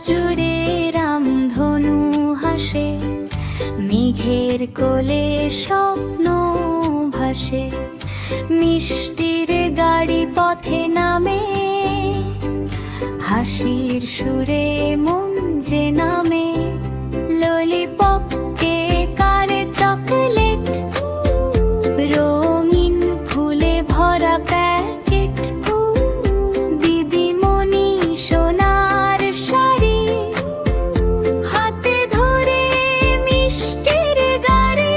জুড়ে রামধনু হাসে, মেঘের কোলে স্বপ্ন ভাসে। মিষ্টির গাড়ি পথে নামে, হাসির সুরে মন যে নামে। ললিপপ, কেক আর চকলেট, রঙিন ফুলে ভরা প্যাকেট। দিদিমণি সোনার শাড়ি, হাতে ধরে মিষ্টির গাড়ি।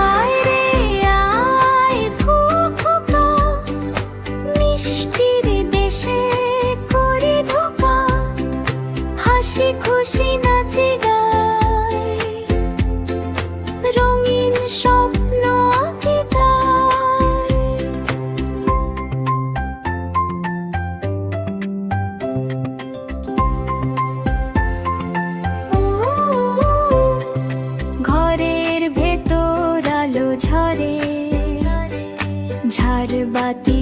আয় রে আয় ফুফুকা, মিষ্টির দেশে করি ধোকা। হাসি খুশি নাচি গাই, রঙিন স্বপ্ন আঁকি তাই। ঘরের ভেতর আলো ঝরে, ঝাড়বাতি